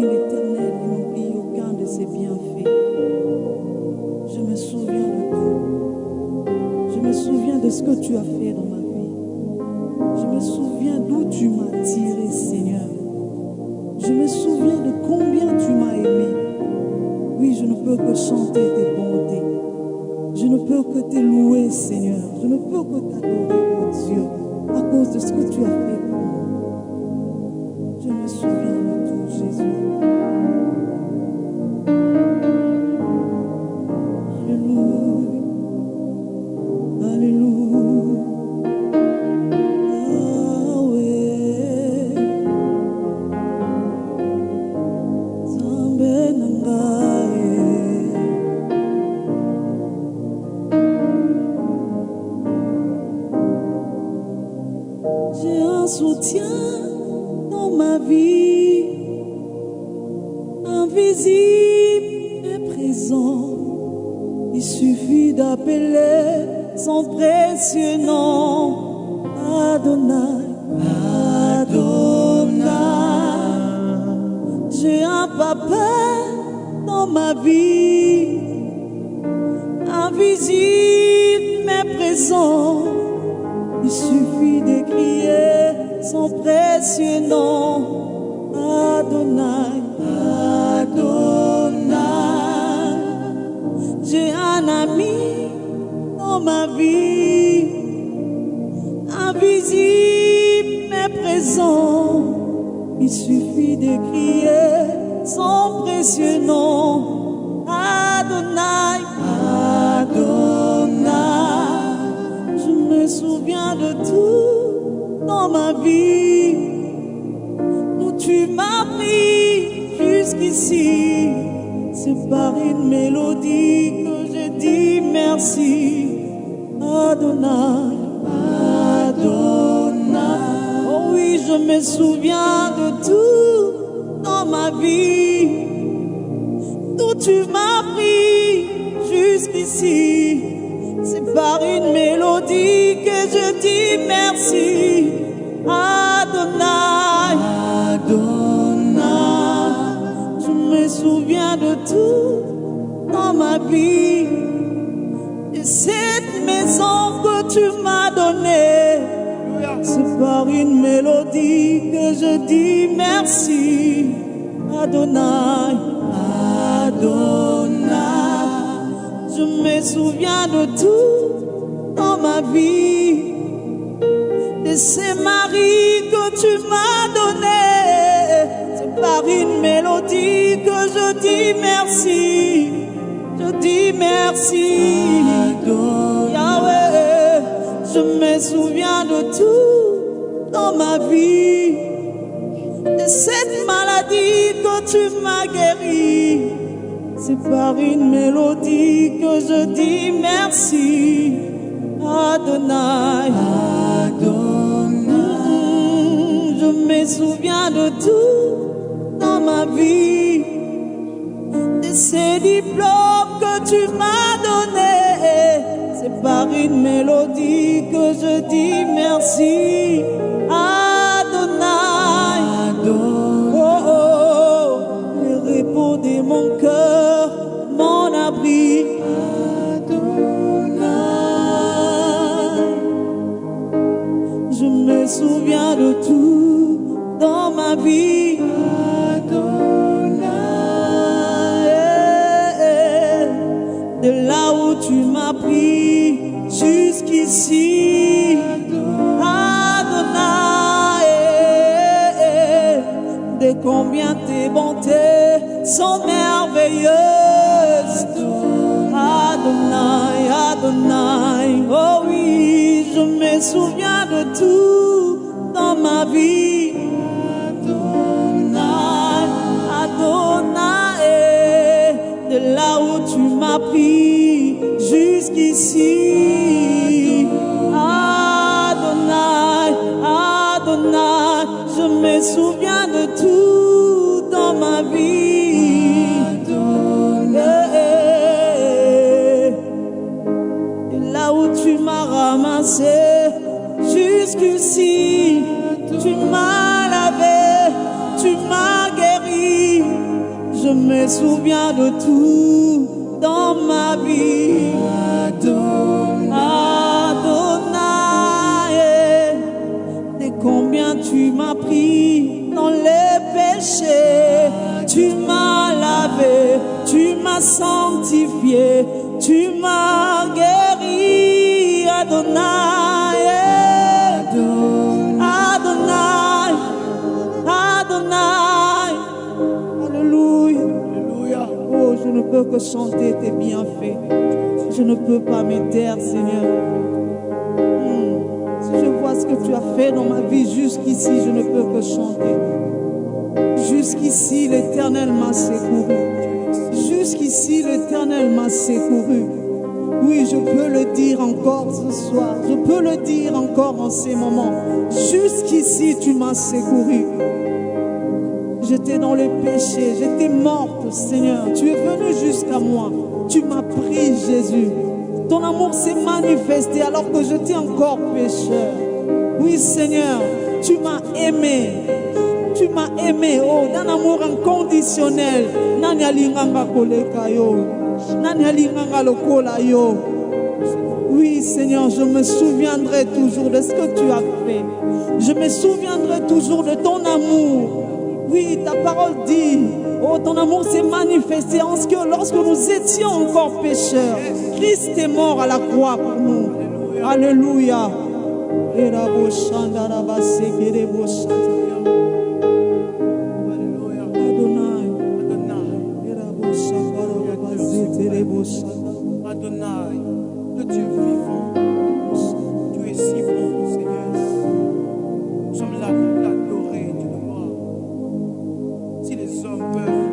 bénis l'Éternel et n'oublie aucun de ses bienfaits. Je me souviens de tout. Je me souviens de ce que tu as fait dans ma vie. Je me souviens d'où tu m'as tiré, Seigneur. Je me souviens de combien tu m'as aimé. Oui, je ne peux que chanter tes bontés. Je ne peux que te louer, Seigneur. Je ne peux que t'adorer, oh Dieu, à cause de ce que tu as fait pour moi. Je me souviens de tout, Jésus. Alléluia. Alléluia. Ah ouais. Zambe nangaye. J'ai un soutien dans ma vie, invisible et présent. Il suffit d'appeler son précieux nom, Adonai, Adonai. J'ai un papa dans ma vie, invisible mais présent. Il suffit de crier son précieux nom, Adonai, Adonai. J'ai un ami dans ma vie, invisible mais présent. Il suffit de crier son précieux nom, Adonai, Adonai. Je me souviens de tout dans ma vie, où tu m'as pris jusqu'ici. C'est par une mélodie que je dis merci, Adonai, Adonai. Oh oui, je me souviens de tout dans ma vie, d'où tu m'as pris jusqu'ici. C'est par une mélodie que je dis merci, Adonai, Adonai. Je me souviens de tout dans ma vie, de cette maison que tu m'as donnée. C'est par une mélodie que je dis merci, Adonai, Adonai. Je me souviens de tout dans ma vie, de ces maris que tu m'as donnés. C'est par une mélodie que je dis merci, je dis merci, Yahweh. Je me souviens de tout dans ma vie, de cette maladie que tu m'as guérie. C'est par une mélodie que je dis merci, Adonai, Adonai. Je me souviens de tout dans ma vie, de ces diplômes que tu m'as donnés. C'est par une mélodie que je dis merci, Adonai, Adonai. Oh, oh, le repos de mon cœur, mon abri, Adonai. Je me souviens de tout dans ma vie, Adonai. De là où tu m'as pris jusqu'ici, Adonai. De combien tes bontés sont merveilleuses, Adonai, Adonai. Oh oui, je me souviens de tout dans ma vie, Adonai, Adonai. De là où tu m'as pris jusqu'ici, Adonai, Adonai. Je me souviens de tout dans ma vie, et là où tu m'as ramassé jusqu'ici, tu m'as je me souviens de tout dans ma vie. Adonai, et combien tu m'as pris dans les péchés. Tu m'as lavé, tu m'as sanctifié, tu m'as guéri. Adonai, Adonai, Adonai. Alléluia. Oh, je ne peux que chanter tes bienfaits. Je ne peux pas me taire, Seigneur. Si je vois ce que tu as fait dans ma vie jusqu'ici, je ne peux que chanter. Jusqu'ici, l'Éternel m'a secouru. Jusqu'ici, l'Éternel m'a secouru. Oui, je peux le dire encore ce soir. Je peux le dire encore en ces moments. Jusqu'ici, tu m'as secouru. J'étais dans le péché. J'étais morte, Seigneur. Tu es venu jusqu'à moi. Tu m'as pris, Jésus. Ton amour s'est manifesté alors que j'étais encore pécheur. Oui, Seigneur, tu m'as aimé. Tu m'as aimé, oh, d'un amour inconditionnel. Nani alinganga koleka yo. Nani alinganga lokola yo. Oui, Seigneur, je me souviendrai toujours de ce que tu as fait. Je me souviendrai toujours de ton amour. Oui, ta parole dit, oh, ton amour s'est manifesté en ce que lorsque nous étions encore pécheurs, Christ est mort à la croix pour nous. Alléluia. Adonai, le Dieu vivant, tu es si bon, Seigneur. Nous sommes là pour t'adorer, Dieu de gloire. Si les hommes peuvent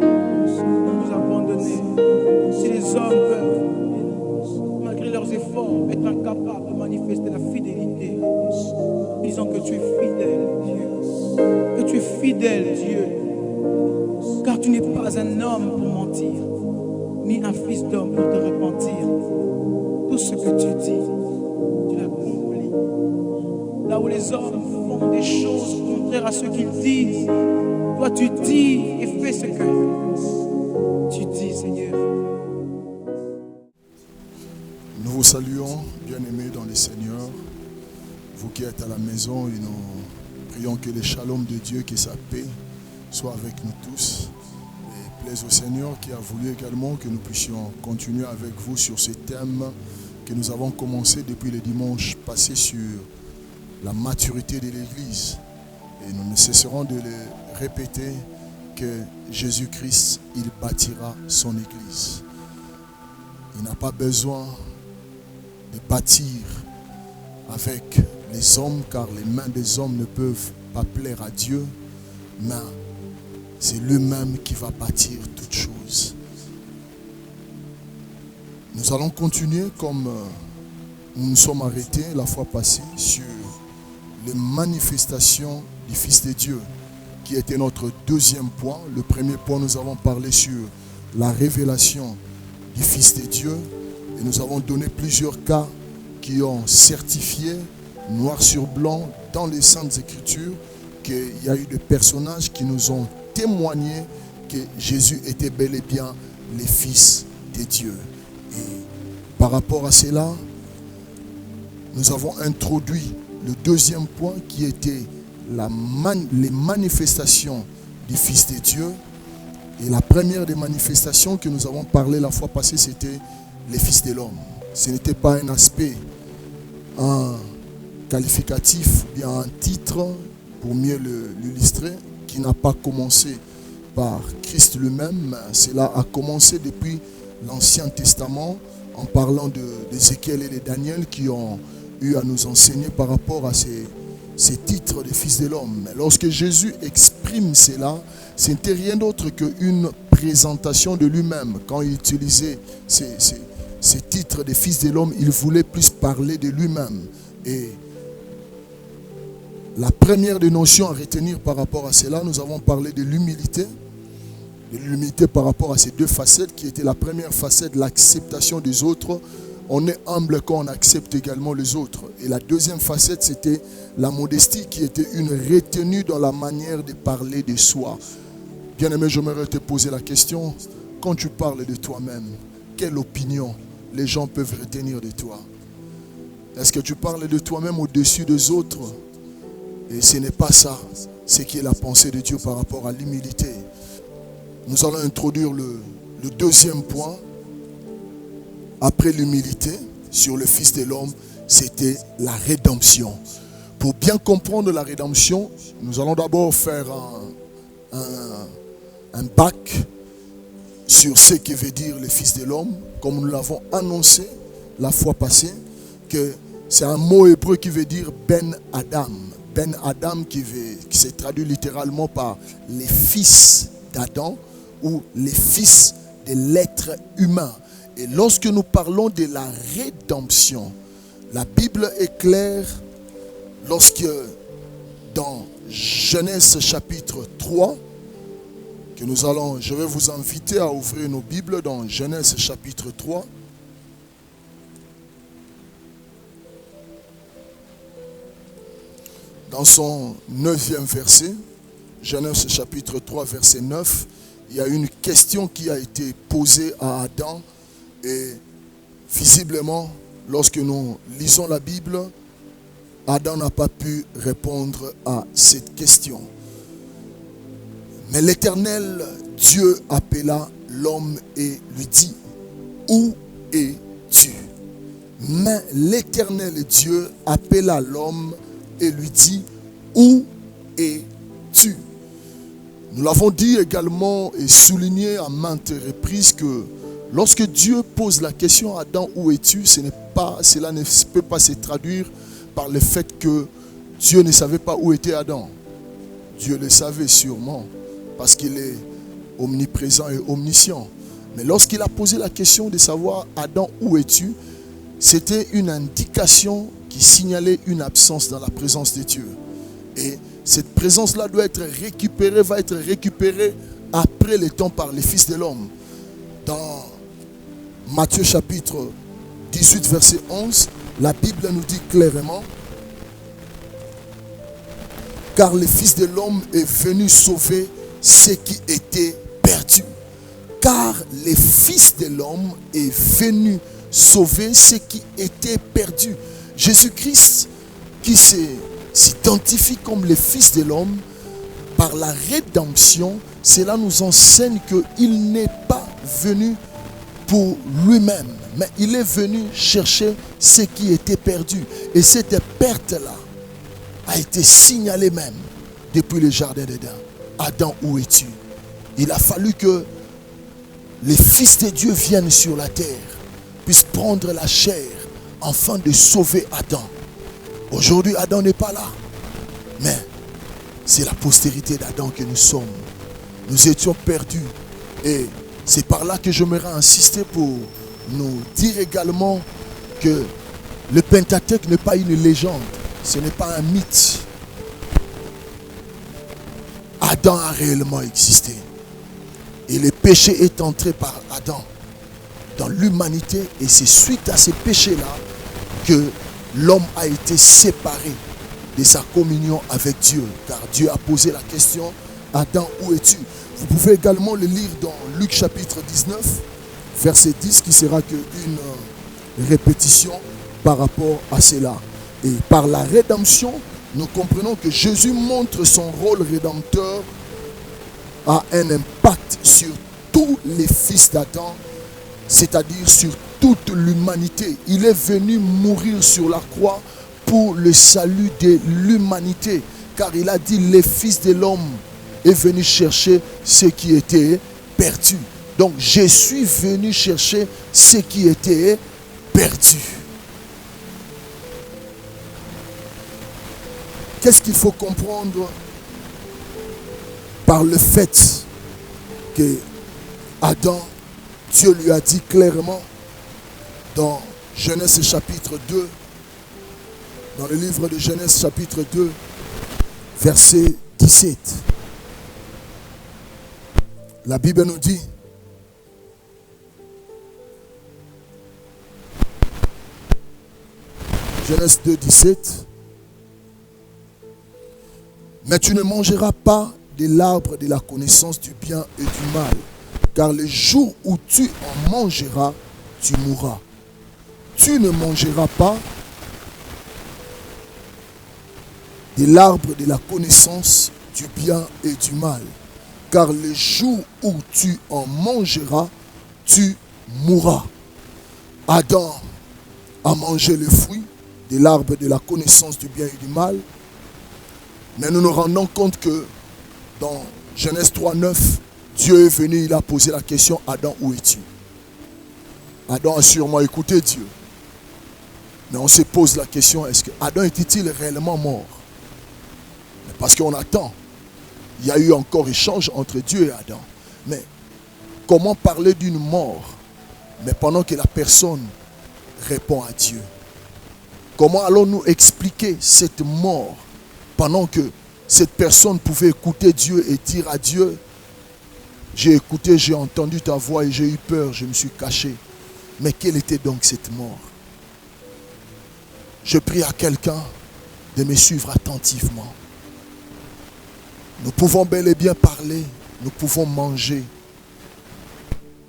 nous abandonner, si les hommes peuvent, malgré leurs efforts, être incapables de manifester la fidélité, disant que tu es fidèle, Dieu, que tu es fidèle, Dieu, car tu n'es pas un homme pour mentir, ni un fils d'homme pour te repentir. Tout ce que tu dis, tu l'accomplis. Là où les hommes font des choses contraires à ce qu'ils disent, toi tu dis et fais ce que tu dis, Seigneur. Nous vous saluons, bien-aimés dans le Seigneur, vous qui êtes à la maison, et nous prions que le shalom de Dieu, que sa paix soit avec nous tous. Et plaise au Seigneur qui a voulu également que nous puissions continuer avec vous sur ce thème que nous avons commencé depuis le dimanche passé sur la maturité de l'Église. Et nous ne cesserons de le répéter que Jésus-Christ, il bâtira son Église. Il n'a pas besoin de bâtir avec les hommes, car les mains des hommes ne peuvent pas plaire à Dieu, mais c'est lui-même qui va bâtir toutes choses. Nous allons continuer comme nous nous sommes arrêtés la fois passée sur les manifestations du Fils de Dieu, qui était notre deuxième point. Le premier point, nous avons parlé sur la révélation du Fils de Dieu, et nous avons donné plusieurs cas qui ont certifié noir sur blanc dans les Saintes Écritures qu'il y a eu des personnages qui nous ont témoigné que Jésus était bel et bien le Fils de Dieu. Et par rapport à cela, nous avons introduit le deuxième point qui était les manifestations du Fils de Dieu. Et la première des manifestations que nous avons parlé la fois passée, c'était le Fils de l'homme. Ce n'était pas un aspect, un qualificatif, bien un titre, pour mieux l'illustrer, qui n'a pas commencé par Christ lui-même. Cela a commencé depuis l'Ancien Testament, en parlant d'Ézéchiel et de Daniel, qui ont eu à nous enseigner par rapport à ces titres de Fils de l'homme. Mais lorsque Jésus exprime cela, ce n'était rien d'autre qu'une présentation de lui-même. Quand il utilisait ces titres de Fils de l'homme, il voulait plus parler de lui-même. Et la première des notions à retenir par rapport à cela, nous avons parlé de l'humilité. De l'humilité par rapport à ces deux facettes, qui était la première facette, l'acceptation des autres. On est humble quand on accepte également les autres. Et la deuxième facette, c'était la modestie, qui était une retenue dans la manière de parler de soi. Bien-aimé, j'aimerais te poser la question. Quand tu parles de toi-même, quelle opinion les gens peuvent retenir de toi? Est-ce que tu parles de toi-même au-dessus des autres? Et ce n'est pas ça, ce qui est la pensée de Dieu par rapport à l'humilité. Nous allons introduire le deuxième point. Après l'humilité, sur le Fils de l'homme, c'était la rédemption. Pour bien comprendre la rédemption, nous allons d'abord faire un bac sur ce que veut dire le Fils de l'homme, comme nous l'avons annoncé la fois passée, que c'est un mot hébreu qui veut dire Ben Adam. Ben Adam qui se traduit littéralement par les fils d'Adam ou les fils de l'être humain. Et lorsque nous parlons de la rédemption, la Bible est claire lorsque dans Genèse chapitre 3, je vais vous inviter à ouvrir nos Bibles dans Genèse chapitre 3. Dans son 9e verset, Genèse chapitre 3 verset 9, il y a une question qui a été posée à Adam et visiblement, lorsque nous lisons la Bible, Adam n'a pas pu répondre à cette question. Mais l'Éternel Dieu appela l'homme et lui dit, où es-tu? Mais l'Éternel Dieu appela l'homme et lui dit, où es-tu? Nous l'avons dit également et souligné à maintes reprises que lorsque Dieu pose la question à Adam, où es-tu? Cela ne peut pas se traduire par le fait que Dieu ne savait pas où était Adam. Dieu le savait sûrement parce qu'il est omniprésent et omniscient. Mais lorsqu'il a posé la question de savoir, Adam, où es-tu? C'était une indication qui signalait une absence dans la présence de Dieu. Et cette présence-là va être récupérée après le temps par les fils de l'homme. Dans Matthieu chapitre 18, verset 11, la Bible nous dit clairement, car le Fils de l'homme est venu sauver ceux qui étaient perdus. Car le Fils de l'homme est venu sauver ceux qui étaient perdus. Jésus-Christ, qui s'identifie comme le Fils de l'homme, par la rédemption, cela nous enseigne qu'il n'est pas venu pour lui-même, mais il est venu chercher ceux qui étaient perdus. Et cette perte-là a été signalée même depuis le jardin d'Éden. Adam, où es-tu? Il a fallu que les fils de Dieu viennent sur la terre, puissent prendre la chair, afin de sauver Adam. Aujourd'hui, Adam n'est pas là, mais c'est la postérité d'Adam que nous sommes. Nous étions perdus. Et c'est par là que j'aimerais insister pour nous dire également que le Pentateuque n'est pas une légende. Ce n'est pas un mythe. Adam a réellement existé. Et le péché est entré par Adam dans l'humanité. Et c'est suite à ces péchés-là que l'homme a été séparé de sa communion avec Dieu. Car Dieu a posé la question, Adam, où es-tu? Vous pouvez également le lire dans Luc chapitre 19, verset 10, qui sera qu'une répétition par rapport à cela. Et par la rédemption, nous comprenons que Jésus montre son rôle rédempteur a un impact sur tous les fils d'Adam, c'est-à-dire sur toute l'humanité. Il est venu mourir sur la croix pour le salut de l'humanité, car il a dit, les fils de l'homme est venu chercher ceux qui étaient perdus. Donc je suis venu chercher ceux qui étaient perdus. Qu'est-ce qu'il faut comprendre par le fait que Adam, Dieu lui a dit clairement dans Genèse chapitre 2, dans le livre de Genèse chapitre 2, verset 17. La Bible nous dit, Genèse 2, 17, mais tu ne mangeras pas de l'arbre de la connaissance du bien et du mal, car le jour où tu en mangeras, tu mourras. Tu ne mangeras pas de l'arbre de la connaissance du bien et du mal, car le jour où tu en mangeras, tu mourras. Adam a mangé le fruit de l'arbre de la connaissance du bien et du mal, mais nous nous rendons compte que dans Genèse 3:9, Dieu est venu, il a posé la question, Adam, où es-tu? Adam a sûrement écouté Dieu. Mais on se pose la question, est-ce que Adam était-il réellement mort? Parce qu'on attend. Il y a eu encore échange entre Dieu et Adam. Mais comment parler d'une mort, mais pendant que la personne répond à Dieu? Comment allons-nous expliquer cette mort pendant que cette personne pouvait écouter Dieu et dire à Dieu, j'ai écouté, j'ai entendu ta voix et j'ai eu peur, je me suis caché. Mais quelle était donc cette mort? Je prie à quelqu'un de me suivre attentivement. Nous pouvons bel et bien parler, nous pouvons manger,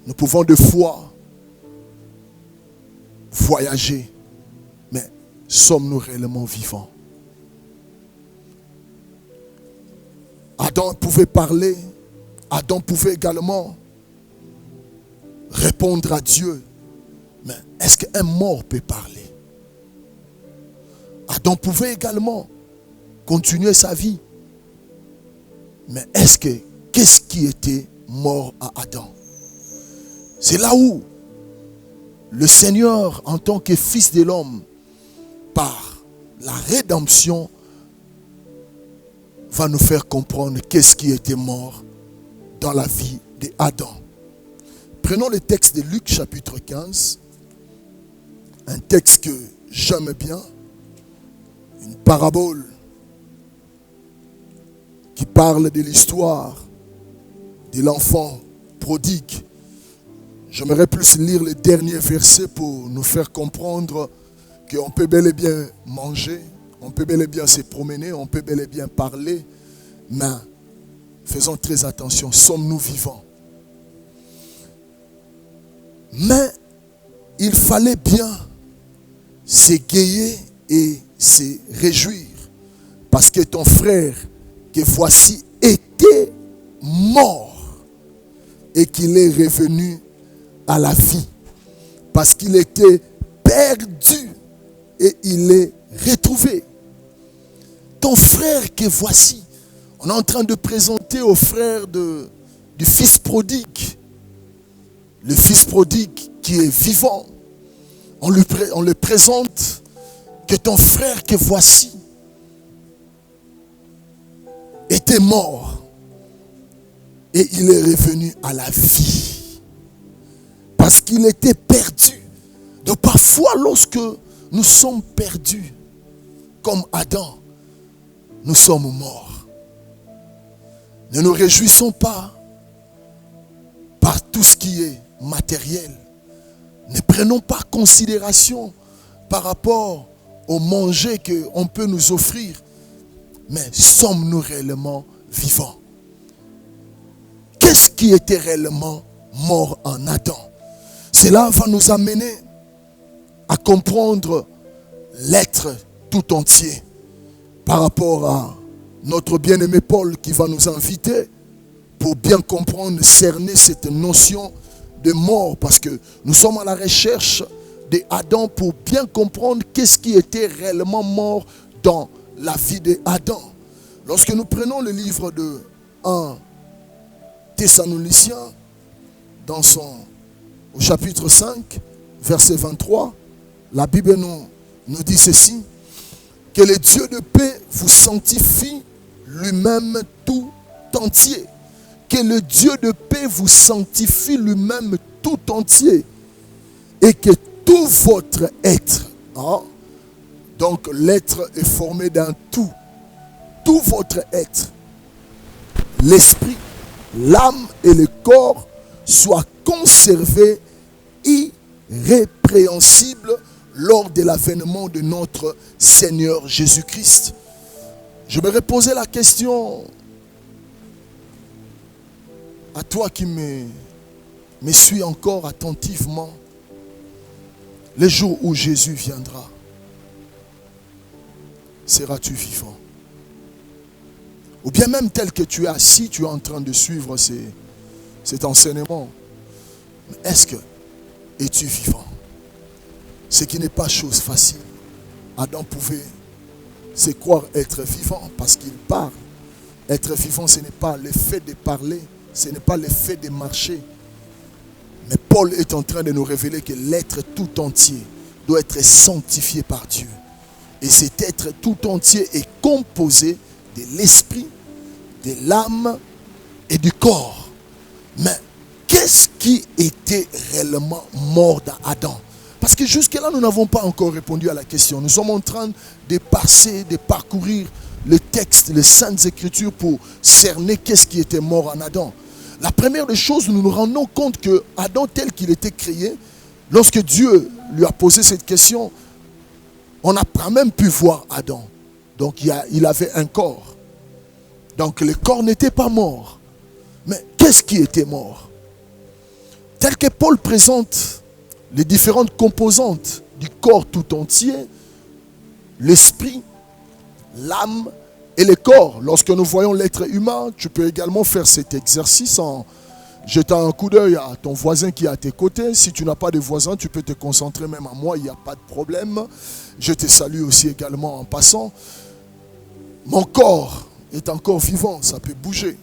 nous pouvons de foi voyager, mais sommes-nous réellement vivants? Adam pouvait parler, Adam pouvait également répondre à Dieu, mais est-ce qu'un mort peut parler? Adam pouvait également continuer sa vie. Mais qu'est-ce qui était mort à Adam? C'est là où le Seigneur, en tant que Fils de l'homme, par la rédemption, va nous faire comprendre qu'est-ce qui était mort dans la vie d'Adam. Prenons le texte de Luc chapitre 15, un texte que j'aime bien, une parabole qui parle de l'histoire de l'enfant prodigue. J'aimerais plus lire les derniers versets pour nous faire comprendre qu'on peut bel et bien manger, on peut bel et bien se promener, on peut bel et bien parler, mais faisons très attention, sommes-nous vivants? Mais il fallait bien s'égayer et se réjouir, parce que ton frère, que voici, était mort et qu'il est revenu à la vie, parce qu'il était perdu et il est retrouvé. Ton frère que voici, on est en train de présenter au frère du fils prodigue, le fils prodigue qui est vivant. On le présente que ton frère que voici était mort et il est revenu à la vie parce qu'il était perdu. Donc parfois lorsque nous sommes perdus comme Adam, nous sommes morts. Ne nous réjouissons pas par tout ce qui est matériel. Ne prenons pas considération par rapport au manger qu'on peut nous offrir. Mais sommes-nous réellement vivants? Qu'est-ce qui était réellement mort en Adam? Cela va nous amener à comprendre l'être tout entier par rapport à notre bien-aimé Paul qui va nous inviter pour bien comprendre, cerner cette notion de mort, parce que nous sommes à la recherche d'Adam pour bien comprendre qu'est-ce qui était réellement mort dans la vie d'Adam. Lorsque nous prenons le livre de 1 Thessaloniciens, au chapitre 5, verset 23, la Bible nous dit ceci: que le Dieu de paix vous sanctifie lui-même tout entier. Que le Dieu de paix vous sanctifie lui-même tout entier. Et que tout votre être, donc l'être est formé d'un tout. Tout votre être, l'esprit, l'âme et le corps soient conservés irrépréhensibles lors de l'avènement de notre Seigneur Jésus-Christ. Je me posé la question, à toi qui me suis encore attentivement, les jours où Jésus viendra, seras-tu vivant? Ou bien même tel que tu es assis, tu es en train de suivre cet enseignement. Mais est-ce que es-tu vivant? Ce qui n'est pas chose facile. Adam pouvait se croire être vivant parce qu'il parle. Être vivant, ce n'est pas le fait de parler, ce n'est pas le fait de marcher. Mais Paul est en train de nous révéler que l'être tout entier doit être sanctifié par Dieu. Et cet être tout entier est composé de l'esprit, de l'âme et du corps. Mais qu'est-ce qui était réellement mort dans Adam? Parce que jusque-là, nous n'avons pas encore répondu à la question. Nous sommes en train de passer, de parcourir le texte, les Saintes Écritures pour cerner qu'est-ce qui était mort en Adam. La première des choses, nous nous rendons compte que Adam tel qu'il était créé, lorsque Dieu lui a posé cette question, on n'a pas même pu voir Adam. Donc il avait un corps. Donc le corps n'était pas mort. Mais qu'est-ce qui était mort? Tel que Paul présente les différentes composantes du corps tout entier, l'esprit, l'âme et le corps. Lorsque nous voyons l'être humain, tu peux également faire cet exercice en jetant un coup d'œil à ton voisin qui est à tes côtés. Si tu n'as pas de voisin, tu peux te concentrer même à moi, il n'y a pas de problème. Je te salue aussi également en passant. Mon corps est encore vivant, ça peut bouger.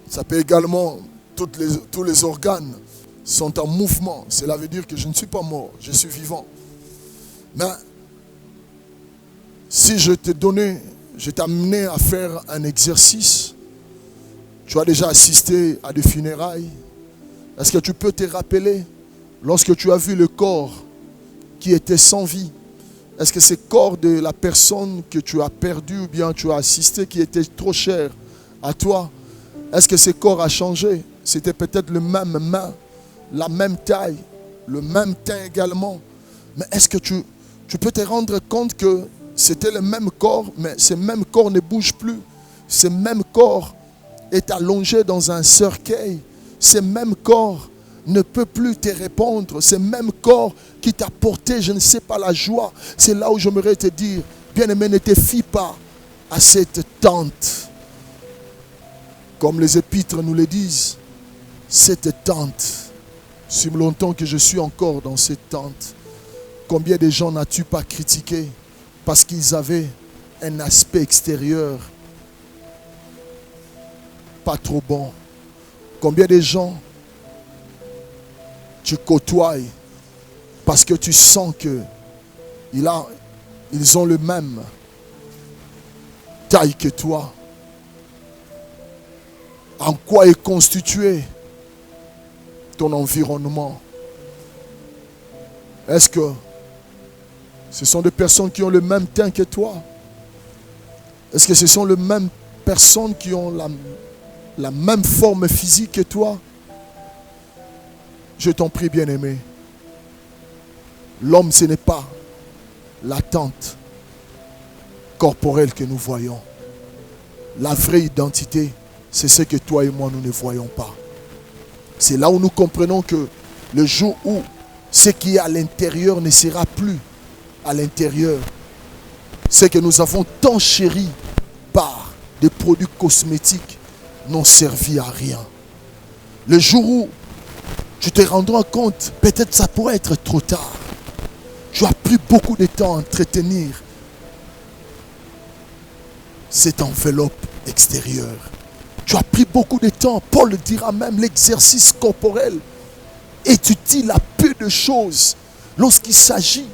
Ça peut également, tous les organes sont en mouvement. Cela veut dire que je ne suis pas mort, je suis vivant. Mais si je t'ai amené à faire un exercice, tu as déjà assisté à des funérailles. Est-ce que tu peux te rappeler, lorsque tu as vu le corps qui était sans vie, est-ce que c'est le corps de la personne que tu as perdu ou bien tu as assisté qui était trop cher à toi? Est-ce que ce corps a changé? C'était peut-être le même main, la même taille, le même teint également. Mais est-ce que tu peux te rendre compte que c'était le même corps, mais ce même corps ne bouge plus. Ce même corps est allongé dans un cercueil. Ce même corps ne peut plus te répondre. Ce même corps qui t'a porté, je ne sais pas, la joie. C'est là où j'aimerais te dire, bien-aimé, ne te fie pas à cette tente. Comme les épîtres nous le disent, cette tente, si longtemps que je suis encore dans cette tente, combien de gens n'as-tu pas critiqué parce qu'ils avaient un aspect extérieur pas trop bon? Combien de gens tu côtoies parce que tu sens que ils ont le même taille que toi? En quoi est constitué ton environnement? Est-ce que ce sont des personnes qui ont le même teint que toi? Est-ce que ce sont les mêmes personnes qui ont la même forme physique que toi? Je t'en prie, bien-aimé. L'homme, ce n'est pas la tente corporelle que nous voyons. La vraie identité, c'est ce que toi et moi, nous ne voyons pas. C'est là où nous comprenons que le jour où ce qui est à l'intérieur ne sera plus à l'intérieur, ce que nous avons tant chéri par des produits cosmétiques n'ont servi à rien. Le jour où tu te rendras compte, peut-être ça pourrait être trop tard. Tu as pris beaucoup de temps à entretenir cette enveloppe extérieure. Tu as pris beaucoup de temps. Paul le dira même, l'exercice corporel étudie la peu de choses. Lorsqu'il s'agit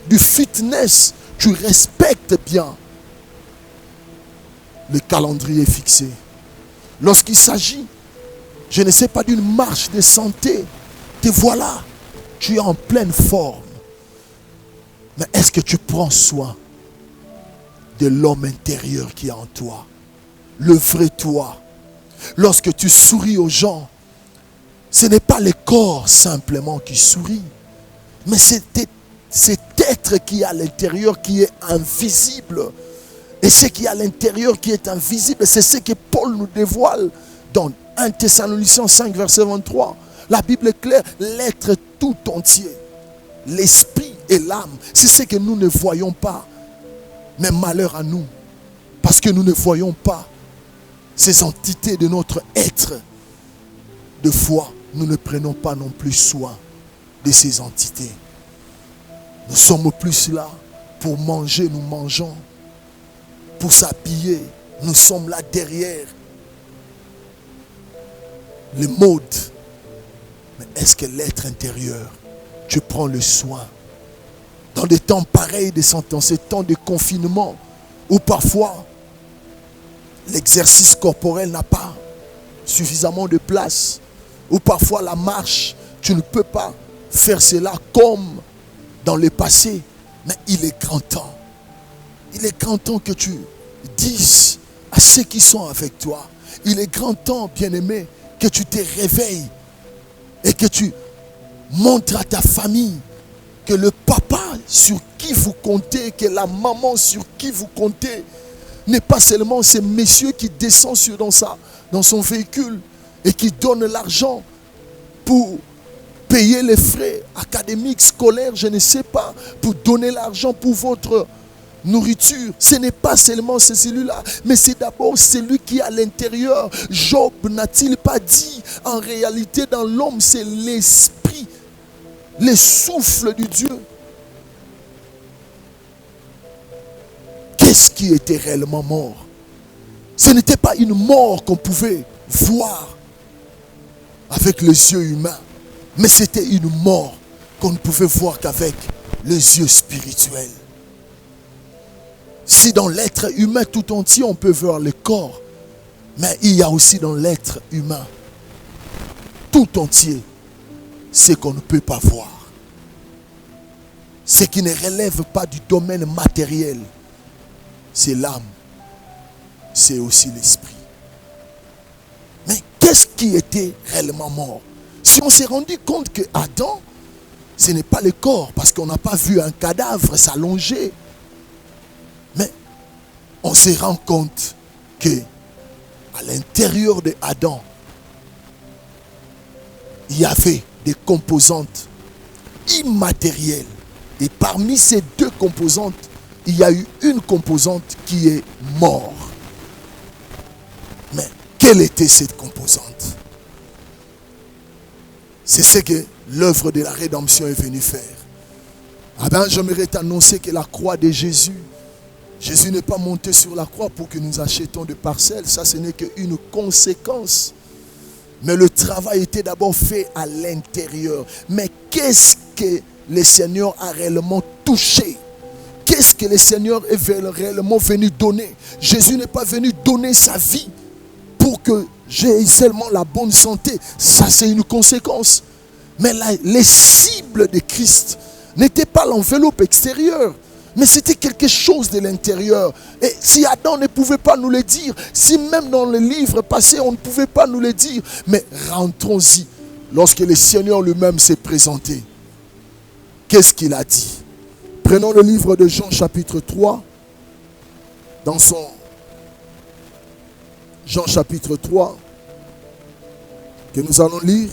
du fitness, tu respectes bien le calendrier fixé. Lorsqu'il s'agit, je ne sais pas, d'une marche de santé, te voilà, tu es en pleine forme. Mais est-ce que tu prends soin de l'homme intérieur qui est en toi? Le vrai toi. Lorsque tu souris aux gens, ce n'est pas le corps simplement qui sourit, mais c'est cet être qui est à l'intérieur qui est invisible. Et ce qui est à l'intérieur qui est invisible, c'est ce que Paul nous dévoile dans 1 Thessaloniciens 5, verset 23. La Bible est claire, l'être tout entier, l'esprit et l'âme, c'est ce que nous ne voyons pas. Mais malheur à nous, parce que nous ne voyons pas ces entités de notre être de foi, nous ne prenons pas non plus soin de ces entités. Nous sommes plus là pour manger, nous mangeons. Pour s'habiller, nous sommes là derrière les modes. Mais est-ce que l'être intérieur, tu prends le soin? Dans des temps pareils, dans ces temps de confinement, où parfois l'exercice corporel n'a pas suffisamment de place, où parfois la marche, tu ne peux pas faire cela comme dans le passé. Mais il est grand temps. Il est grand temps que tu dises à ceux qui sont avec toi, il est grand temps, bien-aimé, que tu te réveilles et que tu montres à ta famille que le papa sur qui vous comptez, que la maman sur qui vous comptez, n'est pas seulement ces messieurs qui descendent dans son véhicule et qui donnent l'argent pour payer les frais académiques, scolaires, je ne sais pas, pour donner l'argent pour votre nourriture. Ce n'est pas seulement celui-là, mais c'est d'abord celui qui est à l'intérieur. Job n'a-t-il pas dit, en réalité dans l'homme, c'est l'esprit, le souffle du Dieu. Qu'est-ce qui était réellement mort? Ce n'était pas une mort qu'on pouvait voir avec les yeux humains, mais c'était une mort qu'on ne pouvait voir qu'avec les yeux spirituels. Si dans l'être humain tout entier on peut voir le corps, mais il y a aussi dans l'être humain tout entier ce qu'on ne peut pas voir, ce qui ne relève pas du domaine matériel. C'est l'âme, c'est aussi l'esprit. Mais qu'est-ce qui était réellement mort? Si on s'est rendu compte que Adam, ce n'est pas le corps, parce qu'on n'a pas vu un cadavre s'allonger, mais on se rend compte que à l'intérieur de Adam, il y avait des composantes immatérielles. Et parmi ces deux composantes, il y a eu une composante qui est morte. Mais quelle était cette composante? C'est ce que l'œuvre de la rédemption est venue faire. Ah ben, j'aimerais t'annoncer que la croix de Jésus, Jésus n'est pas monté sur la croix pour que nous achetions des parcelles. Ça, ce n'est qu'une conséquence. Mais le travail était d'abord fait à l'intérieur. Mais qu'est-ce que le Seigneur a réellement touché? Qu'est-ce que le Seigneur est réellement venu donner? Jésus n'est pas venu donner sa vie pour que j'ai seulement la bonne santé. Ça, c'est une conséquence. Mais les cibles de Christ n'étaient pas l'enveloppe extérieure, mais c'était quelque chose de l'intérieur. Et si Adam ne pouvait pas nous le dire, si même dans les livres passés, on ne pouvait pas nous le dire, mais rentrons-y. Lorsque le Seigneur lui-même s'est présenté, qu'est-ce qu'il a dit? Prenons le livre de Jean chapitre 3, dans son Jean chapitre 3, que nous allons lire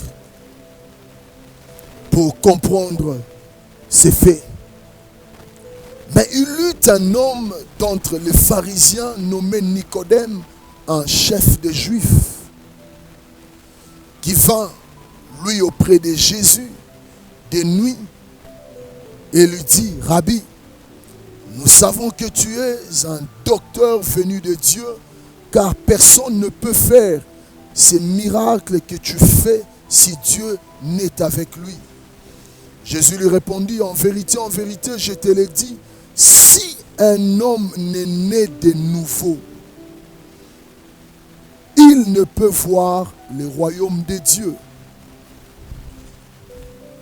pour comprendre ces faits. Mais il eut un homme d'entre les pharisiens nommé Nicodème, un chef des Juifs, qui vint lui auprès de Jésus de nuit et lui dit: Rabbi, nous savons que tu es un docteur venu de Dieu, car personne ne peut faire ces miracles que tu fais si Dieu n'est avec lui. Jésus lui répondit: en vérité, je te l'ai dit, si un homme n'est né de nouveau, il ne peut voir le royaume de Dieu.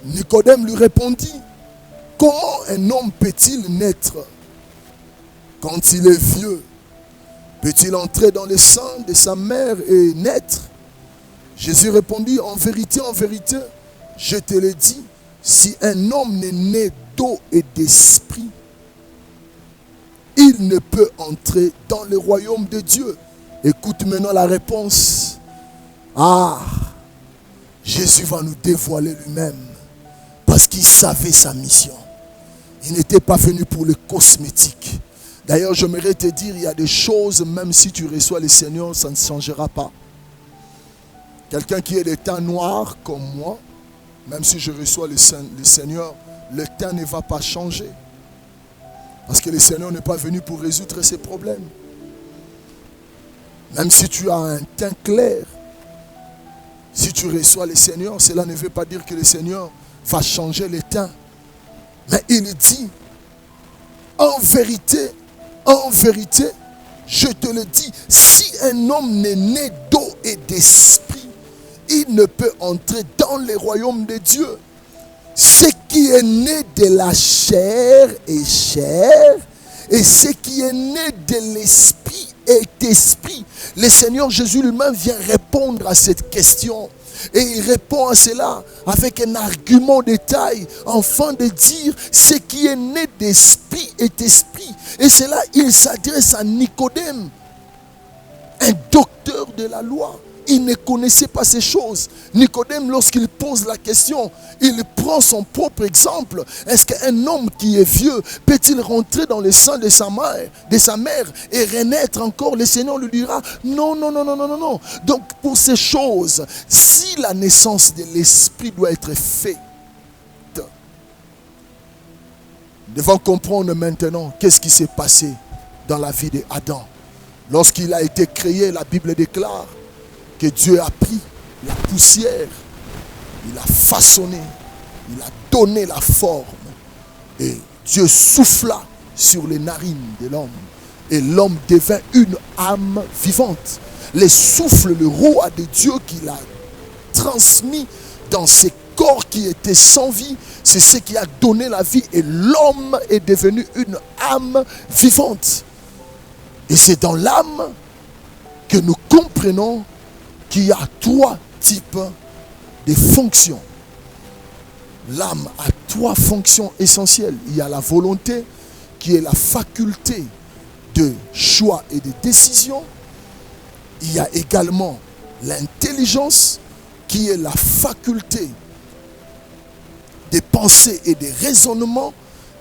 Nicodème lui répondit: comment un homme peut-il naître quand il est vieux? Peut-il entrer dans le sein de sa mère et naître? Jésus répondit: en vérité, je te le dis, si un homme n'est né d'eau et d'esprit, il ne peut entrer dans le royaume de Dieu. Écoute maintenant la réponse Ah, Jésus va nous dévoiler lui-même parce qu'il savait sa mission. Il n'était pas venu pour le cosmétique. D'ailleurs, j'aimerais te dire, il y a des choses, même si tu reçois le Seigneur, ça ne changera pas. Quelqu'un qui est de teint noir comme moi, même si je reçois le Seigneur, le teint ne va pas changer. Parce que le Seigneur n'est pas venu pour résoudre ses problèmes. Même si tu as un teint clair, si tu reçois le Seigneur, cela ne veut pas dire que le Seigneur va changer le teint. Mais il dit, en vérité, je te le dis, si un homme n'est né d'eau et d'esprit, il ne peut entrer dans le royaume de Dieu. Ce qui est né de la chair est chair, et ce qui est né de l'esprit est esprit. Le Seigneur Jésus lui-même vient répondre à cette question. Et il répond à cela avec un argument de taille, afin de dire ce qui est né d'esprit est esprit. Et c'est là il s'adresse à Nicodème, un docteur de la loi. Il ne connaissait pas ces choses. Nicodème, lorsqu'il pose la question, il prend son propre exemple. Est-ce qu'un homme qui est vieux peut-il rentrer dans le sein de sa mère et renaître encore? Le Seigneur lui dira non. Donc pour ces choses, si la naissance de l'esprit doit être faite, nous devons comprendre maintenant qu'est-ce qui s'est passé dans la vie d'Adam. Lorsqu'il a été créé, la Bible déclare que Dieu a pris la poussière, il a façonné, il a donné la forme. Et Dieu souffla sur les narines de l'homme. Et l'homme devint une âme vivante. Le souffle, le roi de Dieu qu'il a transmis dans ses corps qui étaient sans vie, c'est ce qui a donné la vie. Et l'homme est devenu une âme vivante. Et c'est dans l'âme que nous comprenons qu'il y a trois types de fonctions. L'âme a trois fonctions essentielles. Il y a la volonté, qui est la faculté de choix et de décision. Il y a également l'intelligence, qui est la faculté de penser et de raisonnement.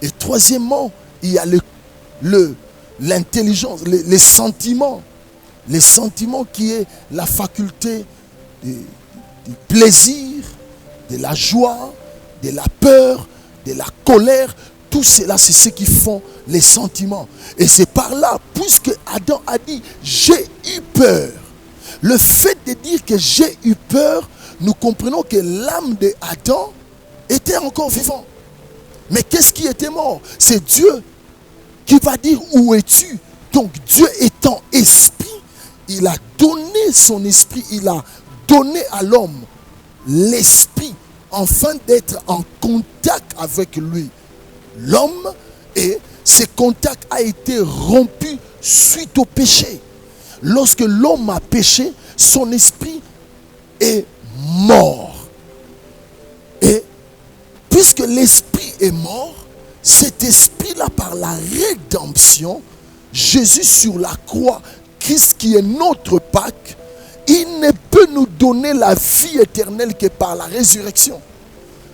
Et troisièmement, il y a l'intelligence, les sentiments. Les sentiments qui est la faculté du plaisir, de la joie, de la peur, de la colère. Tout cela, c'est ce qui font les sentiments. Et c'est par là, puisque Adam a dit « j'ai eu peur ». Le fait de dire que j'ai eu peur, nous comprenons que l'âme d'Adam était encore vivant. Mais qu'est-ce qui était mort? C'est Dieu qui va dire « où es-tu » Donc Dieu étant esprit, il a donné son esprit, il a donné à l'homme l'esprit, afin d'être en contact avec lui. L'homme, et ce contact a été rompu suite au péché. Lorsque l'homme a péché, son esprit est mort. Et puisque l'esprit est mort, cet esprit-là, par la rédemption, Jésus sur la croix, Christ qui est notre Pâque, il ne peut nous donner la vie éternelle que par la résurrection.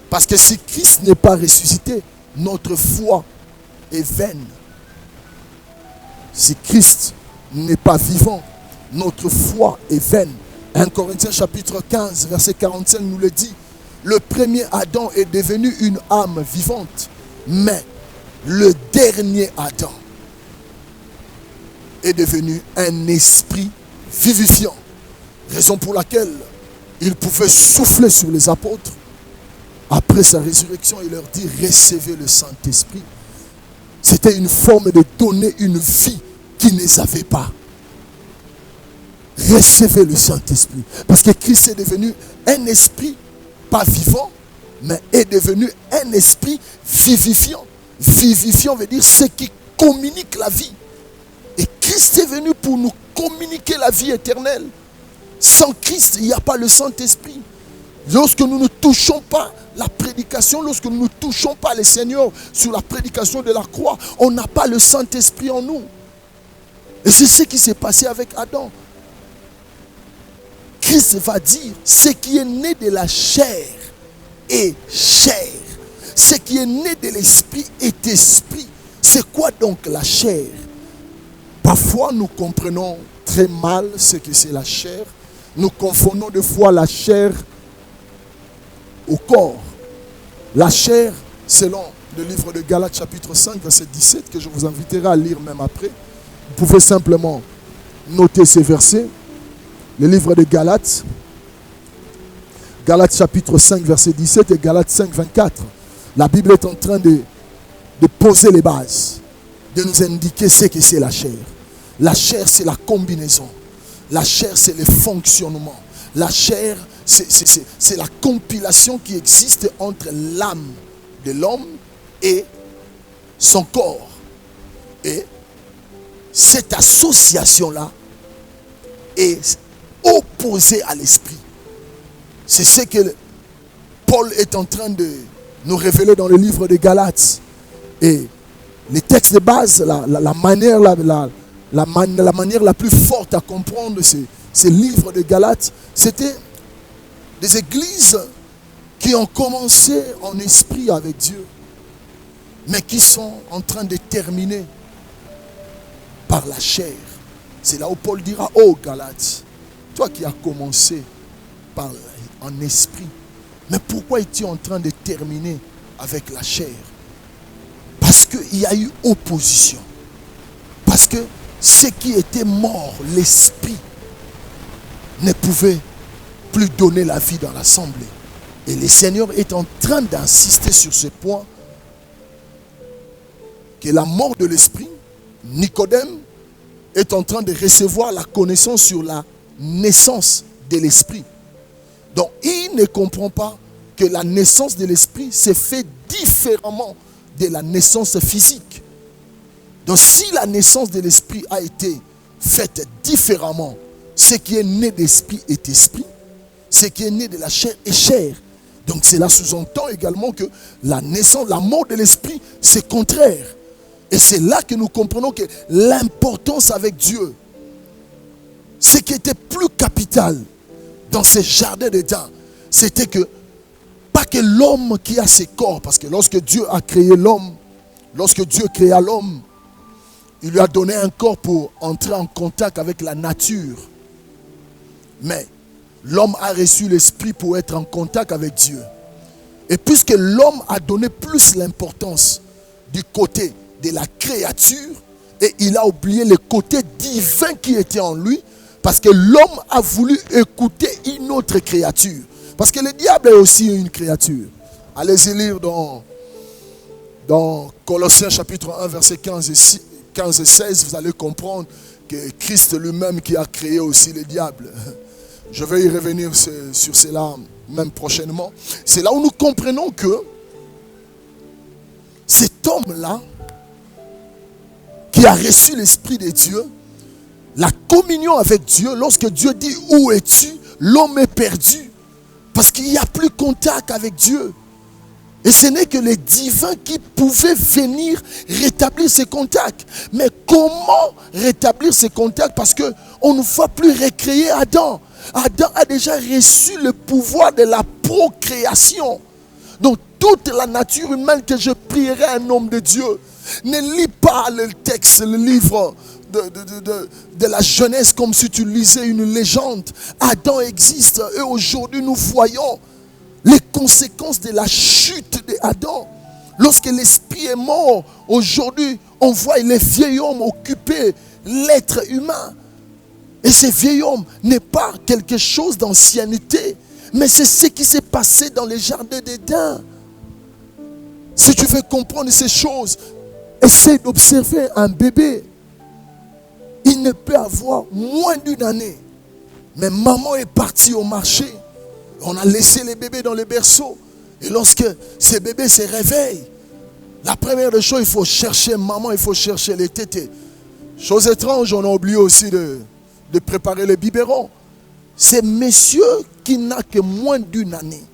Parce que si Christ n'est pas ressuscité, notre foi est vaine. Si Christ n'est pas vivant, notre foi est vaine. 1 Corinthiens chapitre 15, verset 45 nous le dit. Le premier Adam est devenu une âme vivante, mais le dernier Adam est devenu un esprit vivifiant. Raison pour laquelle il pouvait souffler sur les apôtres après sa résurrection et leur dire recevez le Saint-Esprit. C'était une forme de donner une vie qu'ils ne savaient pas. Recevez le Saint-Esprit. Parce que Christ est devenu un esprit, pas vivant, mais est devenu un esprit vivifiant. Vivifiant veut dire ce qui communique la vie. Et Christ est venu pour nous communiquer la vie éternelle. Sans Christ, il n'y a pas le Saint-Esprit. Lorsque nous ne touchons pas la prédication, lorsque nous ne touchons pas le Seigneur sur la prédication de la croix, on n'a pas le Saint-Esprit en nous. Et c'est ce qui s'est passé avec Adam. Christ va dire, ce qui est né de la chair est chair. Ce qui est né de l'esprit est esprit. C'est quoi donc la chair? Parfois nous comprenons très mal ce que c'est la chair. Nous confondons des fois la chair au corps. La chair, selon le livre de Galates chapitre 5 verset 17, que je vous inviterai à lire même après. Vous pouvez simplement noter ces versets. Le livre de Galates, Galates chapitre 5 verset 17 et Galates 5 24. La Bible est en train de poser les bases, de nous indiquer ce que c'est la chair. La chair, c'est la combinaison. La chair, c'est le fonctionnement. La chair, c'est la compilation qui existe entre l'âme de l'homme et son corps. Et cette association-là est opposée à l'esprit. C'est ce que Paul est en train de nous révéler dans le livre de Galates. Et les textes de base, la manière la plus forte à comprendre ces livres de Galates, c'était des églises qui ont commencé en esprit avec Dieu, mais qui sont en train de terminer par la chair. C'est là où Paul dira, oh Galates, toi qui as commencé en esprit, mais pourquoi es-tu en train de terminer avec la chair? Parce qu'il y a eu opposition. Parce que ce qui était mort, l'esprit, ne pouvait plus donner la vie dans l'assemblée. Et le Seigneur est en train d'insister sur ce point, que la mort de l'esprit, Nicodème est en train de recevoir la connaissance sur la naissance de l'esprit. Donc il ne comprend pas que la naissance de l'esprit s'est fait différemment de la naissance physique. Donc si la naissance de l'esprit a été faite différemment, ce qui est né d'esprit est esprit, ce qui est né de la chair est chair. Donc cela sous-entend également que la naissance, la mort de l'esprit, c'est contraire. Et c'est là que nous comprenons que l'importance avec Dieu, ce qui était plus capital dans ce jardin d'Éden, c'était que, pas que l'homme qui a ses corps, parce que lorsque Dieu a créé l'homme, lorsque Dieu créa l'homme, il lui a donné un corps pour entrer en contact avec la nature. Mais l'homme a reçu l'esprit pour être en contact avec Dieu. Et puisque l'homme a donné plus l'importance du côté de la créature, et il a oublié le côté divin qui était en lui, parce que l'homme a voulu écouter une autre créature. Parce que le diable est aussi une créature. Allez-y lire dans Colossiens chapitre 1 verset 15 et 16, vous allez comprendre que Christ lui-même qui a créé aussi le diable. Je vais y revenir sur cela même prochainement. C'est là où nous comprenons que cet homme-là, qui a reçu l'Esprit de Dieu, la communion avec Dieu, lorsque Dieu dit « Où es-tu ?», l'homme est perdu. Parce qu'il n'y a plus contact avec Dieu. Et ce n'est que les divins qui pouvaient venir rétablir ces contacts. Mais comment rétablir ces contacts? Parce qu'on ne va plus recréer Adam. Adam a déjà reçu le pouvoir de la procréation. Donc toute la nature humaine, que je prierai un homme de Dieu, ne lis pas le texte, le livre de la Genèse comme si tu lisais une légende. Adam existe et aujourd'hui nous voyons les conséquences de la chute d'Adam. Lorsque l'esprit est mort, aujourd'hui on voit les vieils hommes occuper l'être humain. Et ce vieil homme n'est pas quelque chose d'ancienneté, mais c'est ce qui s'est passé dans les jardins d'Éden. Si tu veux comprendre ces choses, essaie d'observer un bébé. Il ne peut avoir moins d'une année. Mais maman est partie au marché. On a laissé les bébés dans le berceau. Et lorsque ces bébés se réveillent, la première des choses, il faut chercher maman, il faut chercher les tétés. Chose étrange, on a oublié aussi de préparer les biberons. C'est monsieur qui n'a que moins d'une année.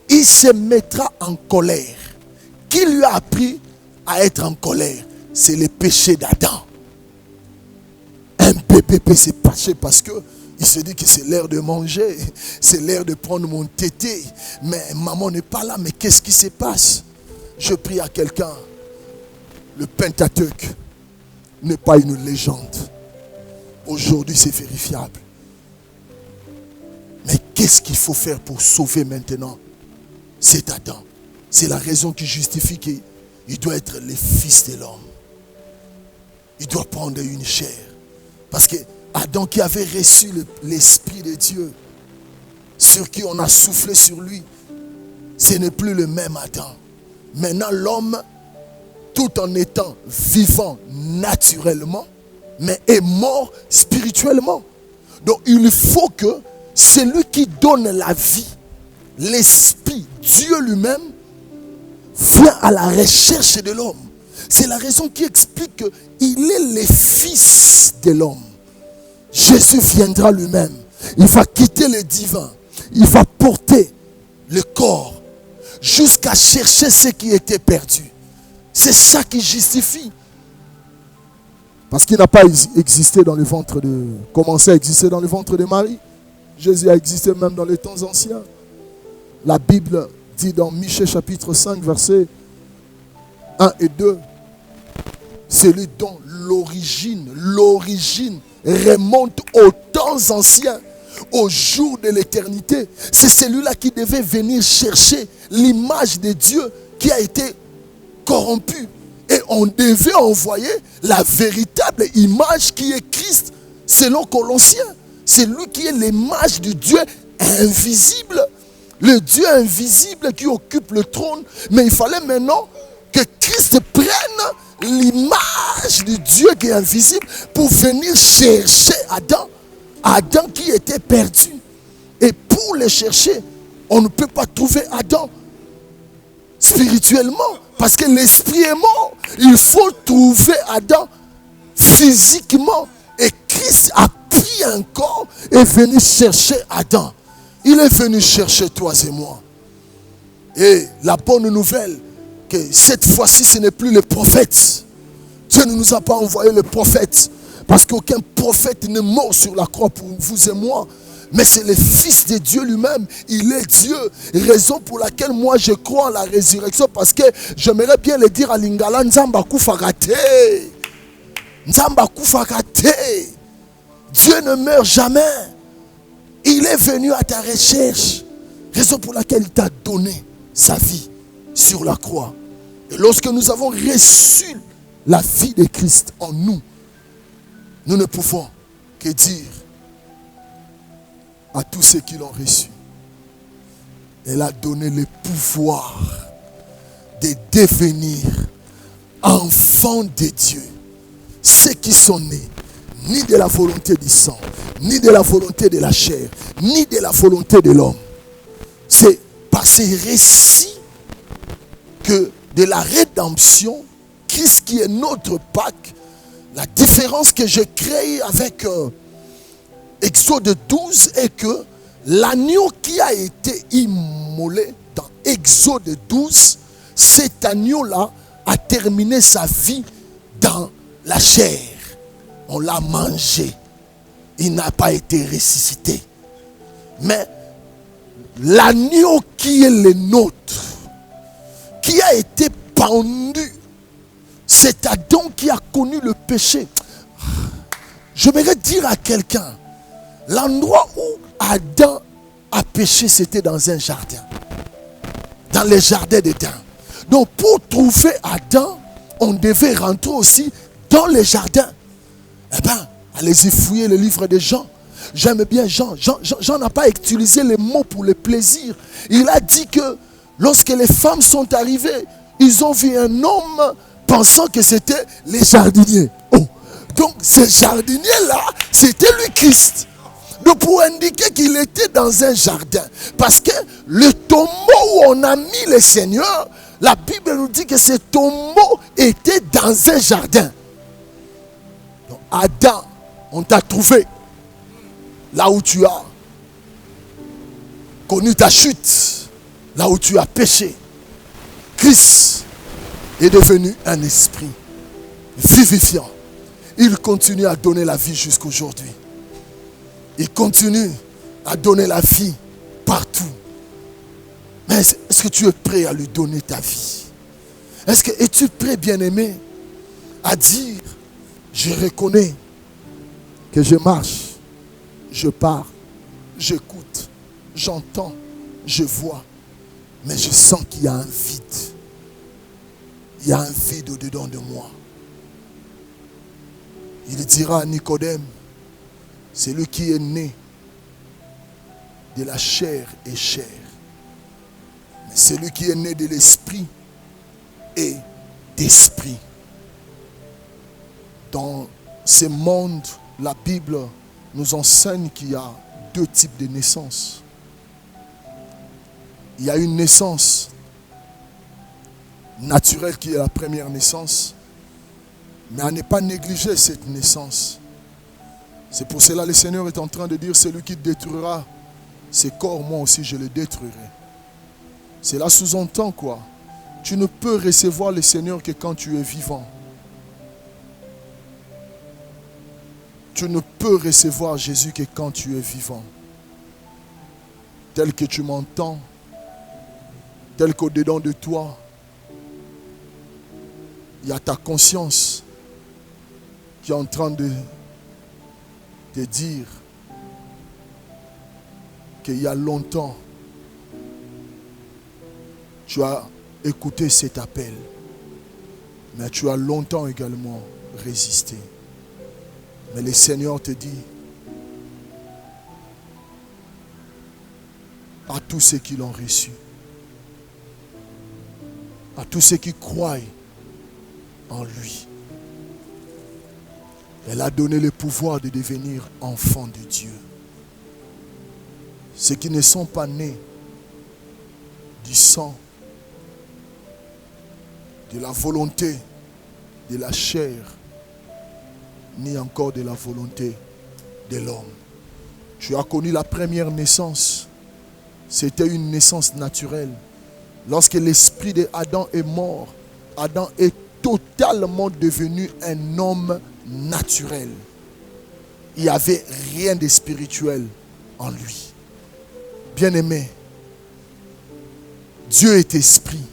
Il se mettra en colère. Qui lui a appris à être en colère? C'est le péché d'Adam. Un bébé peut se passer parce que Il se dit que c'est l'heure de manger, c'est l'heure de prendre mon tété. Mais maman n'est pas là, mais qu'est-ce qui se passe? Je prie à quelqu'un. Le Pentateuque n'est pas une légende. Aujourd'hui, c'est vérifiable. Mais qu'est-ce qu'il faut faire pour sauver maintenant cet Adam? C'est la raison qui justifie qu'il doit être le fils de l'homme. Il doit prendre une chair. Parce que Adam qui avait reçu l'Esprit de Dieu, sur qui on a soufflé sur lui, ce n'est plus le même Adam. Maintenant l'homme, tout en étant vivant naturellement, mais est mort spirituellement. Donc il faut que celui qui donne la vie, l'Esprit, Dieu lui-même, vient à la recherche de l'homme. C'est la raison qui explique qu'il est le fils de l'homme. Jésus viendra lui-même. Il va quitter le divin. Il va porter le corps jusqu'à chercher ce qui était perdu. C'est ça qui justifie. Parce qu'il n'a pas existé dans le ventre de... commencé à exister dans le ventre de Marie. Jésus a existé même dans les temps anciens. La Bible dit dans Michée chapitre 5, versets 1 et 2, celui dont l'origine remonte aux temps anciens, au jour de l'éternité. C'est celui-là qui devait venir chercher l'image de Dieu qui a été corrompue. Et on devait envoyer la véritable image qui est Christ, selon Colossiens. C'est lui qui est l'image du Dieu invisible. Le Dieu invisible qui occupe le trône. Mais il fallait maintenant que Christ prenne l'image du Dieu qui est invisible pour venir chercher Adam. Adam qui était perdu. Et pour le chercher, on ne peut pas trouver Adam spirituellement. Parce que l'esprit est mort. Il faut trouver Adam physiquement. Et Christ a pris un corps et est venu chercher Adam. Il est venu chercher toi et moi. Et la bonne nouvelle, que cette fois-ci, ce n'est plus le prophète. Dieu ne nous a pas envoyé le prophète. Parce qu'aucun prophète n'est mort sur la croix pour vous et moi. Mais c'est le Fils de Dieu lui-même. Il est Dieu. Raison pour laquelle moi je crois en la résurrection. Parce que j'aimerais bien le dire à Lingala, Nzamba kufakate. Nzamba kufakate. Dieu ne meurt jamais. Il est venu à ta recherche. Raison pour laquelle il t'a donné sa vie sur la croix. Et lorsque nous avons reçu la vie de Christ en nous, nous ne pouvons que dire à tous ceux qui l'ont reçu, elle a donné le pouvoir de devenir enfants de Dieu. Ceux qui sont nés ni de la volonté du sang, ni de la volonté de la chair, ni de la volonté de l'homme. C'est par ces récits que de la rédemption, Christ qui est notre Pâques, la différence que j'ai créée avec Exode 12 est que l'agneau qui a été immolé dans Exode 12, cet agneau-là a terminé sa vie dans la chair. On l'a mangé. Il n'a pas été ressuscité. Mais l'agneau qui est le nôtre, qui a été pendu, c'est Adam qui a connu le péché. J'aimerais dire à quelqu'un, l'endroit où Adam a péché, c'était dans un jardin. Dans le jardin d'Éden. Donc pour trouver Adam, on devait rentrer aussi dans le jardin. Eh bien, allez-y fouiller le livre de Jean. J'aime bien Jean. Jean n'a pas utilisé les mots pour le plaisir. Il a dit que lorsque les femmes sont arrivées, ils ont vu un homme pensant que c'était les jardiniers. Oh. Donc ce jardinier-là, c'était lui Christ. Donc pour indiquer qu'il était dans un jardin. Parce que le tombeau où on a mis le Seigneur, la Bible nous dit que ce tombeau était dans un jardin. Donc Adam, on t'a trouvé là où tu as connu ta chute, là où tu as péché. Christ est devenu un esprit vivifiant. Il continue à donner la vie jusqu'aujourd'hui. Il continue à donner la vie partout. Mais est-ce que tu es prêt à lui donner ta vie? Es-tu prêt, bien-aimé, à dire, je reconnais que je marche, je pars, j'écoute, j'entends, je vois, mais je sens qu'il y a un vide. Il y a un vide au-dedans de moi. Il dira à Nicodème, c'est lui qui est né de la chair et chair. Mais c'est lui qui est né de l'esprit et d'esprit. Dans ce monde, la Bible nous enseigne qu'il y a deux types de naissances. Il y a une naissance naturelle qui est la première naissance, mais à ne pas négliger cette naissance. C'est pour cela que le Seigneur est en train de dire, celui qui détruira ces corps, moi aussi je les détruirai. Cela sous-entend quoi? Tu ne peux recevoir le Seigneur que quand tu es vivant. Tu ne peux recevoir Jésus que quand tu es vivant. Tel que tu m'entends, tel qu'au-dedans de toi, il y a ta conscience qui est en train de te dire qu'il y a longtemps, tu as écouté cet appel, mais tu as longtemps également résisté. Mais le Seigneur te dit, à tous ceux qui l'ont reçu, à tous ceux qui croient en lui, elle a donné le pouvoir de devenir enfants de Dieu. Ceux qui ne sont pas nés du sang, de la volonté de la chair, ni encore de la volonté de l'homme. Tu as connu la première naissance. C'était une naissance naturelle. Lorsque l'esprit d'Adam est mort, Adam est totalement devenu un homme naturel. Il n'y avait rien de spirituel en lui. Bien-aimé, Dieu est esprit.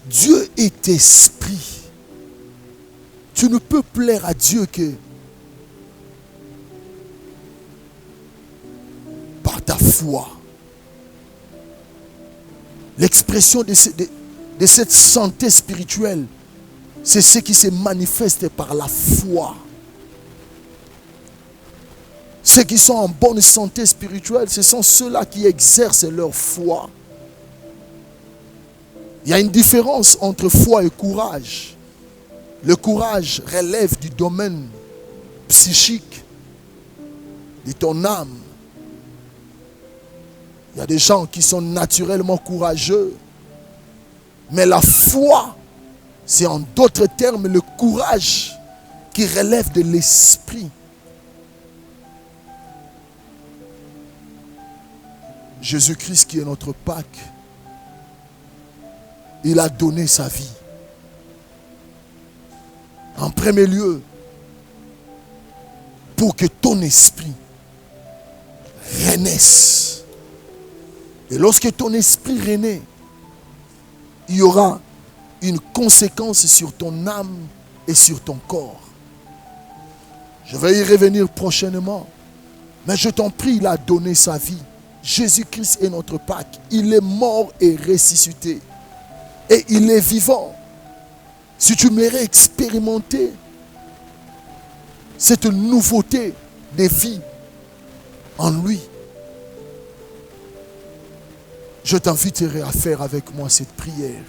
Dieu est esprit. Tu ne peux plaire à Dieu que par ta foi. L'expression de cette santé spirituelle, c'est ce qui se manifeste par la foi. Ceux qui sont en bonne santé spirituelle, ce sont ceux-là qui exercent leur foi. Il y a une différence entre foi et courage. Le courage relève du domaine psychique, de ton âme. Il y a des gens qui sont naturellement courageux. Mais la foi, c'est en d'autres termes le courage qui relève de l'esprit. Jésus-Christ qui est notre Pâque, il a donné sa vie. En premier lieu, pour que ton esprit renaisse. Et lorsque ton esprit renaît, il y aura une conséquence sur ton âme et sur ton corps. Je vais y revenir prochainement. Mais je t'en prie, il a donné sa vie. Jésus-Christ est notre Pâque. Il est mort et ressuscité. Et il est vivant. Si tu m'aurais expérimenté cette nouveauté de vie en lui, je t'inviterai à faire avec moi cette prière.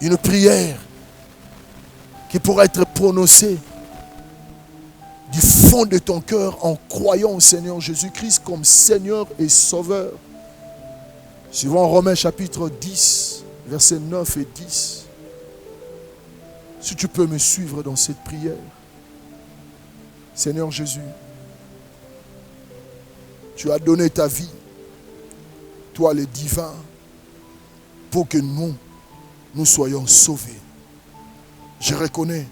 Une prière qui pourra être prononcée du fond de ton cœur en croyant au Seigneur Jésus-Christ comme Seigneur et Sauveur. Suivant Romains chapitre 10, versets 9 et 10. Si tu peux me suivre dans cette prière. Seigneur Jésus, tu as donné ta vie, toi le divin, pour que nous soyons sauvés. Je reconnais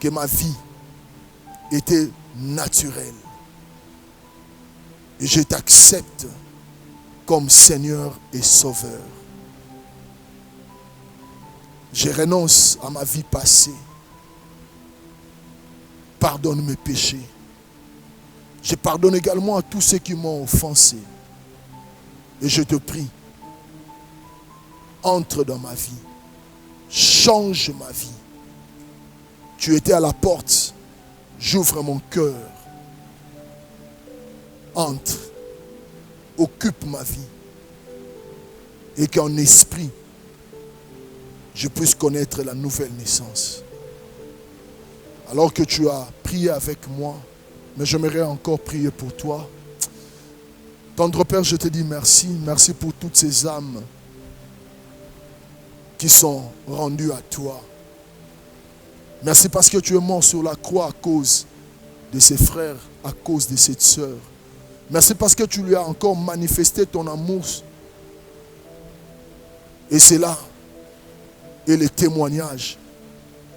que ma vie était naturel. Et je t'accepte comme Seigneur et Sauveur. Je renonce à ma vie passée. Pardonne mes péchés. Je pardonne également à tous ceux qui m'ont offensé. Et je te prie, entre dans ma vie. Change ma vie. Tu étais à la porte. J'ouvre mon cœur. Entre. Occupe ma vie. Et qu'en esprit, je puisse connaître la nouvelle naissance. Alors que tu as prié avec moi, mais j'aimerais encore prier pour toi. Tendre Père, je te dis merci. Merci pour toutes ces âmes qui sont rendues à toi. Merci parce que tu es mort sur la croix à cause de ses frères, à cause de cette sœur. Merci parce que tu lui as encore manifesté ton amour. Et c'est là et le témoignage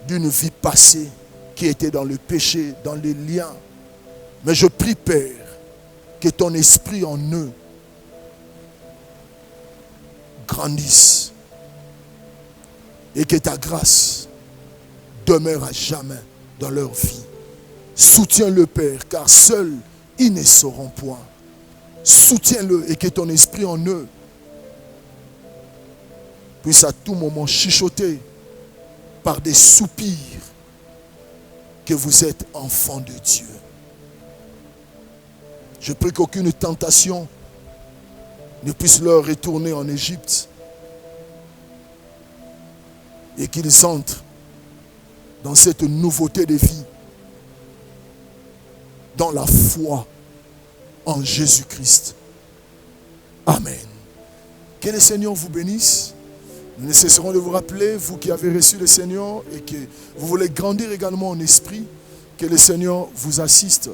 d'une vie passée qui était dans le péché, dans les liens. Mais je prie, Père, que ton esprit en eux grandisse et que ta grâce demeure à jamais dans leur vie. Soutiens-le, Père, car seuls ils ne sauront point. Soutiens-le et que ton esprit en eux puisse à tout moment chuchoter par des soupirs que vous êtes enfants de Dieu. Je prie qu'aucune tentation ne puisse leur retourner en Égypte et qu'ils entrent dans cette nouveauté de vie, dans la foi en Jésus-Christ. Amen. Que le Seigneur vous bénisse. Nous ne cesserons de vous rappeler, vous qui avez reçu le Seigneur et que vous voulez grandir également en esprit, que le Seigneur vous assiste.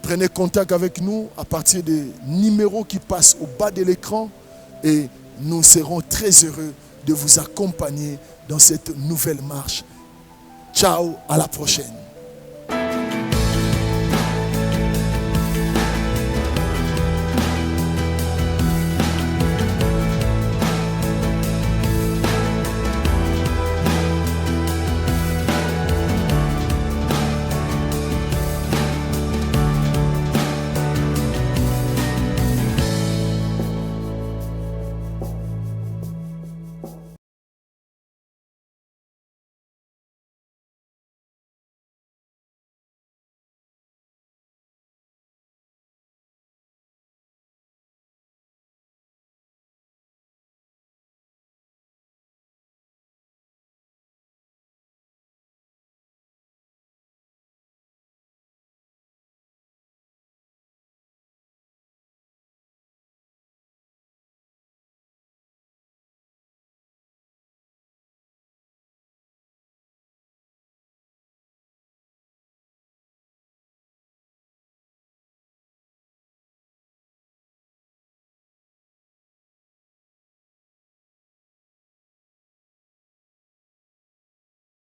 Prenez contact avec nous à partir des numéros qui passent au bas de l'écran et nous serons très heureux de vous accompagner dans cette nouvelle marche. Ciao, à la prochaine.